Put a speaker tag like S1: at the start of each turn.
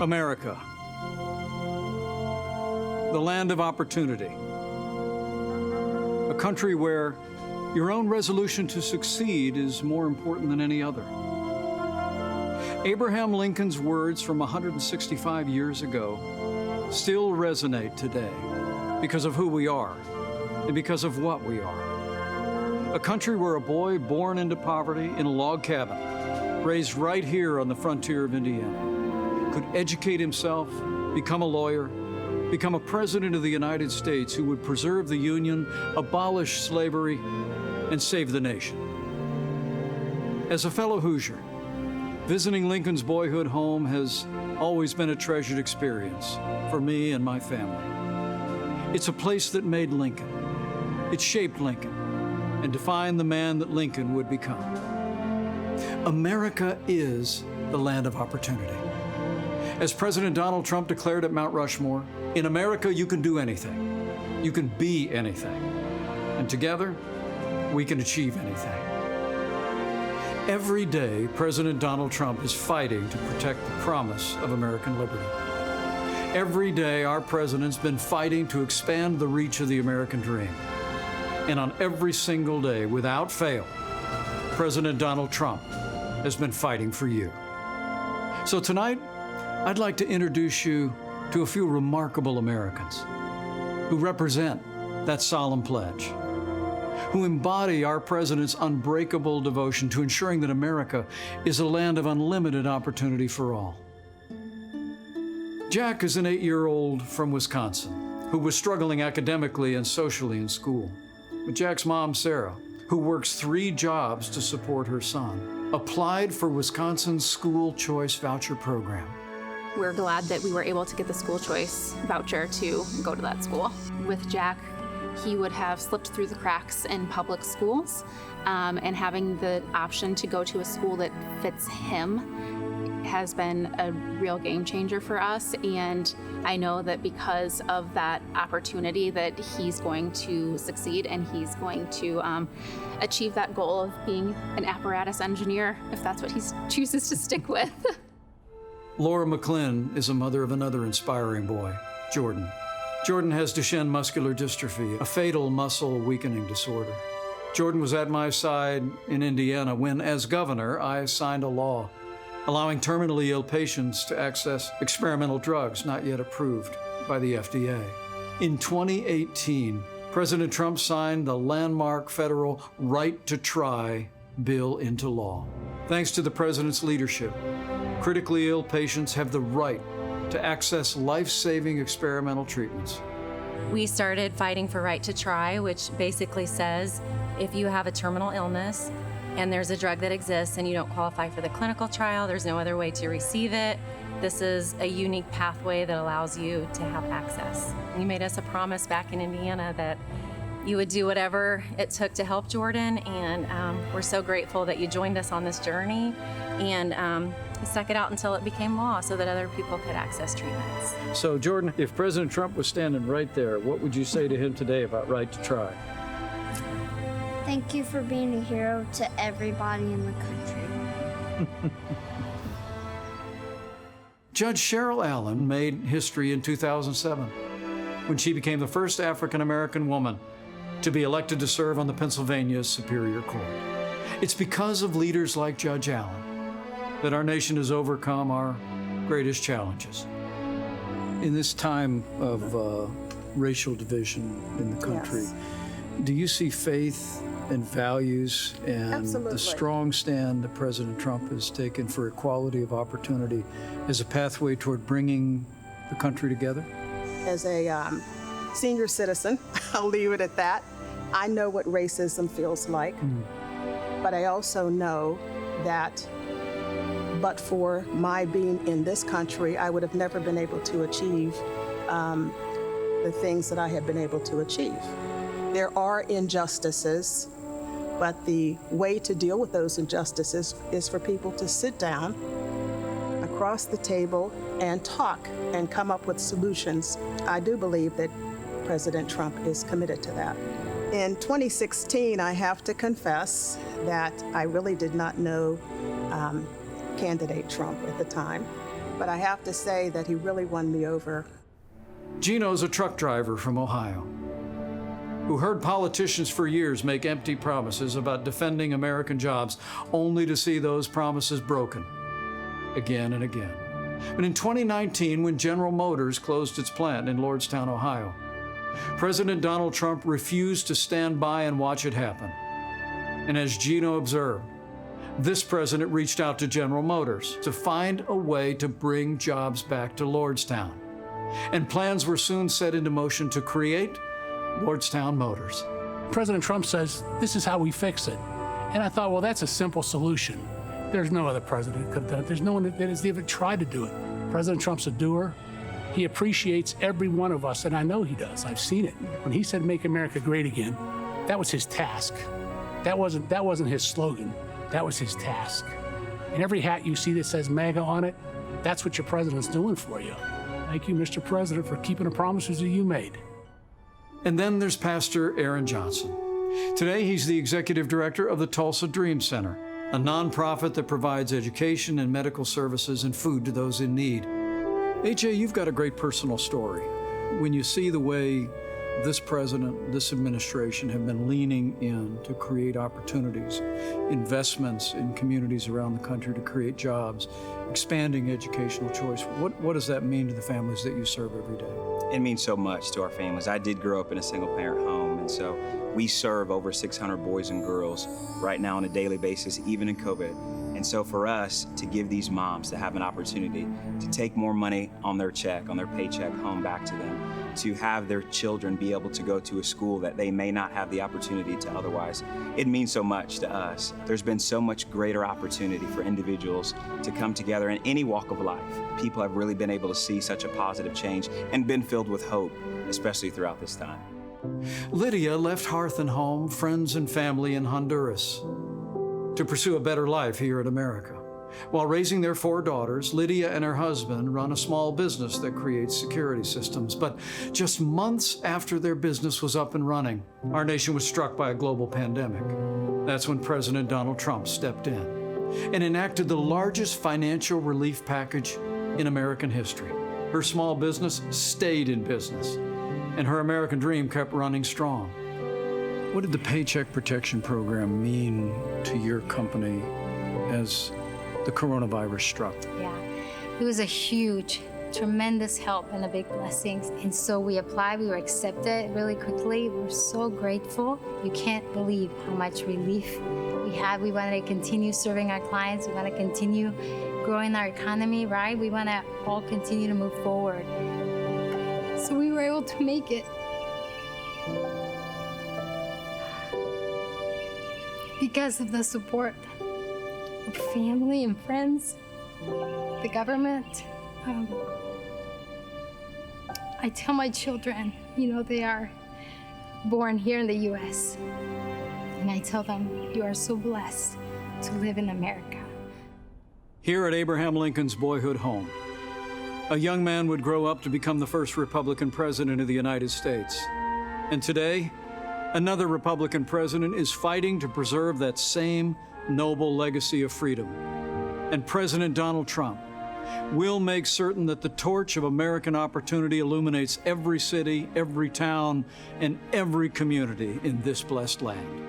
S1: America, the land of opportunity, a country where your own resolution to succeed is more important than any other. Abraham Lincoln's words from 165 years ago still resonate today because of who we are and because of what we are. A country where a boy born into poverty in a log cabin, raised right here on the frontier of Indiana, could educate himself, become a lawyer, become a president of the United States who would preserve the Union, abolish slavery, and save the nation. As a fellow Hoosier, visiting Lincoln's boyhood home has always been a treasured experience for me and my family. It's a place that made Lincoln. It shaped Lincoln and defined the man that Lincoln would become. America is the land of opportunity. As President Donald Trump declared at Mount Rushmore, in America you can do anything. You can be anything. And together, we can achieve anything. Every day, President Donald Trump is fighting to protect the promise of American liberty. Every day, our president's been fighting to expand the reach of the American dream. And on every single day, without fail, President Donald Trump has been fighting for you. So tonight, I'd like to introduce you to a few remarkable Americans who represent that solemn pledge, who embody our president's unbreakable devotion to ensuring that America is a land of unlimited opportunity for all. Jack is an 8-year-old from Wisconsin who was struggling academically and socially in school. But Jack's mom, Sarah, who works 3 jobs to support her son, applied for Wisconsin's school choice voucher program.
S2: We're glad that we were able to get the school choice voucher to go to that school. With Jack, he would have slipped through the cracks in public schools, and having the option to go to a school that fits him has been a real game changer for us. And I know that because of that opportunity that he's going to succeed and he's going to achieve that goal of being an apparatus engineer, if that's what he chooses to stick with.
S1: Laura McClin is a mother of another inspiring boy, Jordan. Jordan has Duchenne muscular dystrophy, a fatal muscle weakening disorder. Jordan was at my side in Indiana when, as governor, I signed a law allowing terminally ill patients to access experimental drugs not yet approved by the FDA. In 2018, President Trump signed the landmark federal Right to Try bill into law. Thanks to the president's leadership, critically ill patients have the right to access life-saving experimental treatments.
S3: We started fighting for Right to Try, which basically says if you have a terminal illness and there's a drug that exists and you don't qualify for the clinical trial, there's no other way to receive it. This is a unique pathway that allows you to have access. You made us a promise back in Indiana that you would do whatever it took to help Jordan, and we're so grateful that you joined us on this journey and stuck it out until it became law so that other people could access treatments.
S1: So Jordan, if President Trump was standing right there, what would you say to him today about Right to Try?
S4: Thank you for being a hero to everybody in the country.
S1: Judge Cheryl Allen made history in 2007 when she became the first African-American woman to be elected to serve on the Pennsylvania Superior Court. It's because of leaders like Judge Allen that our nation has overcome our greatest challenges. In this time of racial division in the country,
S5: Yes.
S1: do you see faith and values and
S5: Absolutely.
S1: the strong stand that President Trump has taken for equality of opportunity as a pathway toward bringing the country together?
S5: As a senior citizen, I'll leave it at that. I know what racism feels like, but I also know that but for my being in this country, I would have never been able to achieve the things that I have been able to achieve. There are injustices, but the way to deal with those injustices is for people to sit down across the table and talk and come up with solutions. I do believe that President Trump is committed to that. In 2016, I have to confess that I really did not know candidate Trump at the time. but I have to say that he really won me over.
S1: Gino's a truck driver from Ohio who heard politicians for years make empty promises about defending American jobs, only to see those promises broken again and again. But in 2019, when General Motors closed its plant in Lordstown, Ohio, President Donald Trump refused to stand by and watch it happen. And as Gino observed, this president reached out to General Motors to find a way to bring jobs back to Lordstown. And plans were soon set into motion to create Lordstown Motors.
S6: President Trump says, this is how we fix it. And I thought, well, that's a simple solution. There's no other president who could have done it. There's no one that has even tried to do it. President Trump's a doer. He appreciates every one of us, and I know he does. I've seen it. When he said, make America great again, that was his task. That wasn't his slogan. That was his task. And every hat you see that says MAGA on it, that's what your president's doing for you. Thank you, Mr. President, for keeping the promises that you made.
S1: And then there's Pastor Aaron Johnson. Today, he's the executive director of the Tulsa Dream Center, a nonprofit that provides education and medical services and food to those in need. AJ, you've got a great personal story. When you see the way this president, this administration have been leaning in to create opportunities, investments in communities around the country to create jobs, expanding educational choice, what does that mean to the families that you serve every day?
S7: It means so much to our families. I did grow up in a single-parent home, and so we serve over 600 boys and girls right now on a daily basis, even in COVID. And so for us to give these moms to have an opportunity to take more money on their check, on their paycheck home back to them, to have their children be able to go to a school that they may not have the opportunity to otherwise, it means so much to us. There's been so much greater opportunity for individuals to come together in any walk of life. People have really been able to see such a positive change and been filled with hope, especially throughout this time.
S1: Lydia left hearth and home, friends and family in Honduras to pursue a better life here in America. While raising their 4 daughters, Lydia and her husband run a small business that creates security systems. But just months after their business was up and running, our nation was struck by a global pandemic. That's when President Donald Trump stepped in and enacted the largest financial relief package in American history. Her small business stayed in business, and her American dream kept running strong. What did the Paycheck Protection Program mean to your company as the coronavirus struck?
S8: Yeah, it was a huge, tremendous help and a big blessing. And so we applied, we were accepted really quickly. We're so grateful. You can't believe how much relief we had. We want to continue serving our clients. We want to continue growing our economy, right? We want to all continue to move forward. So we were able to make it. Because of the support of family and friends, the government. I tell my children, they are born here in the U.S. And I tell them, you are so blessed to live in America.
S1: Here at Abraham Lincoln's boyhood home, a young man would grow up to become the first Republican president of the United States. And today, another Republican president is fighting to preserve that same noble legacy of freedom. And President Donald Trump will make certain that the torch of American opportunity illuminates every city, every town, and every community in this blessed land.